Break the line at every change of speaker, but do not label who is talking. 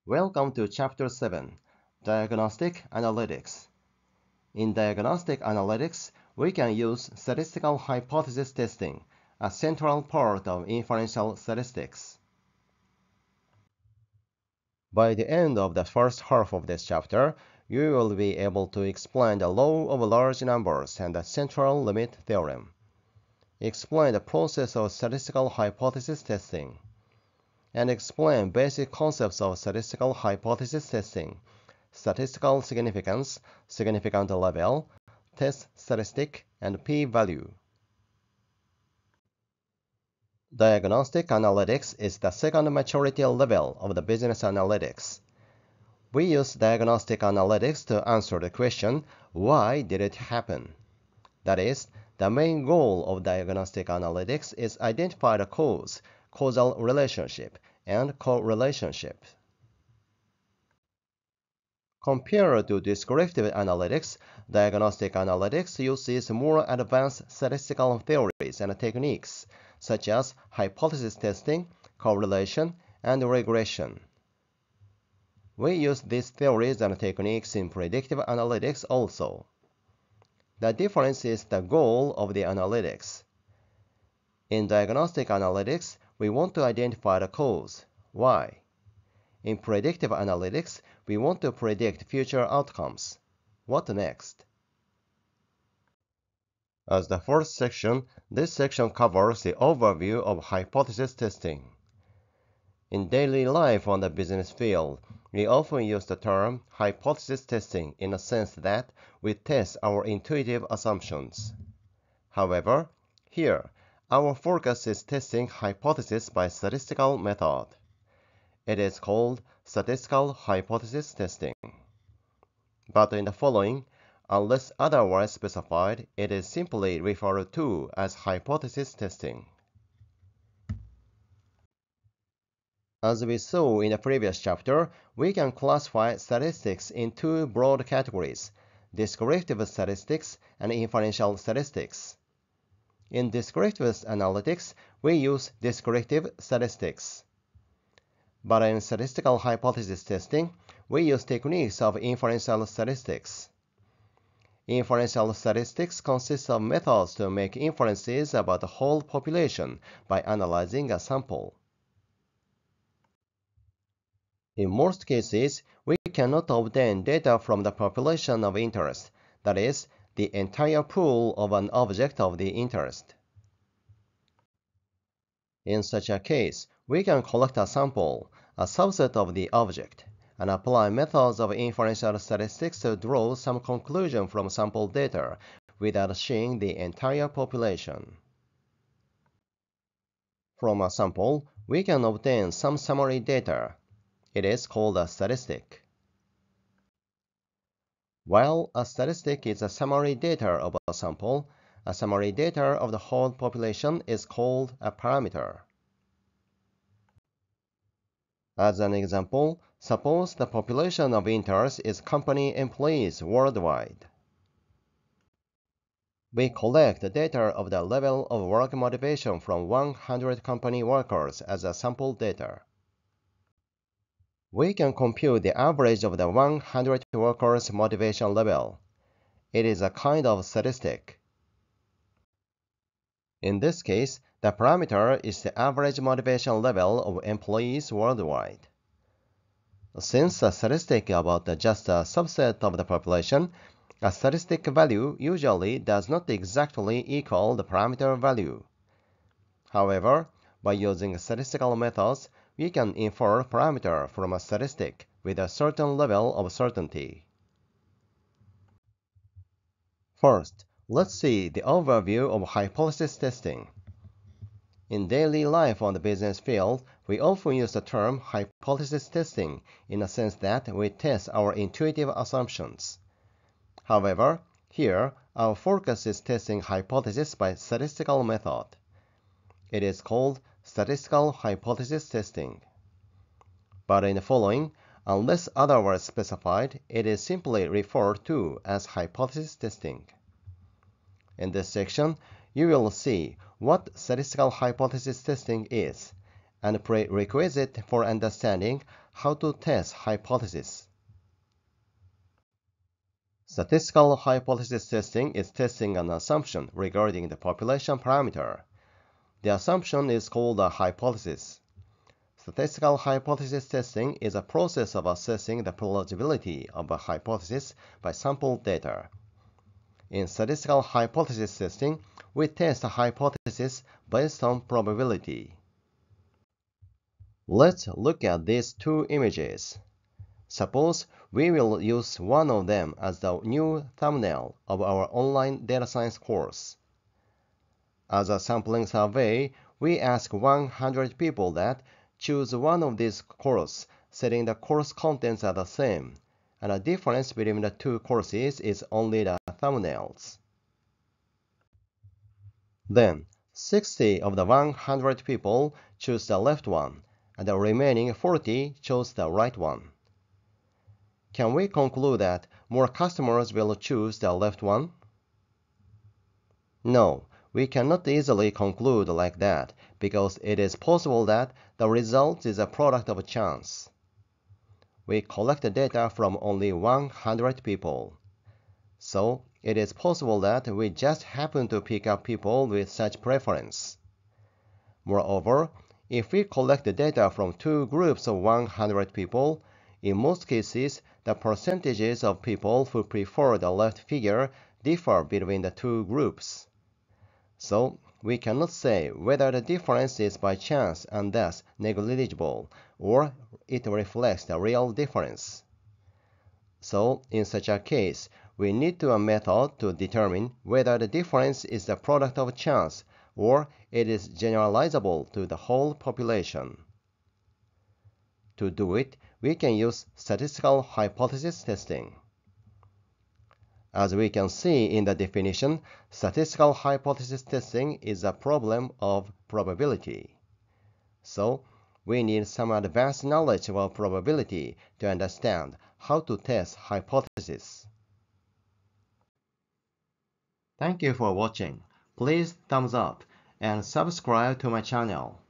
Welcome to Chapter 7, Diagnostic Analytics. In diagnostic analytics, we can use statistical hypothesis testing, a central part of inferential statistics. By the end of the first half of this chapter, you will be able to explain the law of large numbers and the central limit theorem, explain the process of statistical hypothesis testing, and explain basic concepts of statistical hypothesis testing, statistical significance, significant level, test statistic, and p-value. Diagnostic analytics is the second maturity level of the business analytics. We use diagnostic analytics to answer the question, why did it happen? That is, the main goal of diagnostic analytics is identify the cause, causal relationship, and correlationship. Compared to descriptive analytics, diagnostic analytics uses more advanced statistical theories and techniques, such as hypothesis testing, correlation, and regression. We use these theories and techniques in predictive analytics also. The difference is the goal of the analytics. In diagnostic analytics, we want to identify the cause, why. In predictive analytics, we want to predict future outcomes. What next? As the first section, this section covers the overview of hypothesis testing. In daily life on the business field, we often use the term hypothesis testing in the sense that we test our intuitive assumptions. However, here, our focus is testing hypothesis by statistical method. It is called statistical hypothesis testing. But in the following, unless otherwise specified, it is simply referred to as hypothesis testing. As we saw in the previous chapter, we can classify statistics in two broad categories, descriptive statistics and inferential statistics. In descriptive analytics, we use descriptive statistics. But in statistical hypothesis testing, we use techniques of inferential statistics. Inferential statistics consists of methods to make inferences about the whole population by analyzing a sample. In most cases, we cannot obtain data from the population of interest, that is, the entire pool of an object of the interest. In such a case, we can collect a sample, a subset of the object, and apply methods of inferential statistics to draw some conclusion from sample data without seeing the entire population. From a sample, we can obtain some summary data. It is called a statistic. While a statistic is a summary data of a sample, a summary data of the whole population is called a parameter. As an example, suppose the population of interest is company employees worldwide. We collect the data of the level of work motivation from 100 company workers as a sample data. We can compute the average of the 100 workers' motivation level. It is a kind of statistic. In this case, the parameter is the average motivation level of employees worldwide. Since a statistic about just a subset of the population, a statistic value usually does not exactly equal the parameter value. However, by using statistical methods, we can infer parameter from a statistic with a certain level of certainty. First, let's see the overview of hypothesis testing. In daily life on the business field, we often use the term hypothesis testing in the sense that we test our intuitive assumptions. However, here, our focus is testing hypothesis by statistical method. It is called statistical hypothesis testing. But in the following, unless otherwise specified, it is simply referred to as hypothesis testing. In this section, you will see what statistical hypothesis testing is and prerequisite for understanding how to test hypotheses. Statistical hypothesis testing is testing an assumption regarding the population parameter. The assumption is called a hypothesis. Statistical hypothesis testing is a process of assessing the plausibility of a hypothesis by sample data. In statistical hypothesis testing, we test a hypothesis based on probability. Let's look at these two images. Suppose we will use one of them as the new thumbnail of our online data science course. As a sampling survey, we ask 100 people that choose one of these courses, setting the course contents are the same, and the difference between the two courses is only the thumbnails. Then, 60 of the 100 people choose the left one, and the remaining 40 chose the right one. Can we conclude that more customers will choose the left one? No, we cannot easily conclude like that because it is possible that the result is a product of chance. We collect the data from only 100 people. So, it is possible that we just happen to pick up people with such preference. Moreover, if we collect the data from two groups of 100 people, in most cases, the percentages of people who prefer the left figure differ between the two groups. So, we cannot say whether the difference is by chance and thus negligible, or it reflects the real difference. So, in such a case, we need a method to determine whether the difference is the product of chance or it is generalizable to the whole population. To do it, we can use statistical hypothesis testing. As we can see in the definition, statistical hypothesis testing is a problem of probability. So, we need some advanced knowledge of probability to understand how to test hypotheses. Thank you for watching. Please thumbs up and subscribe to my channel.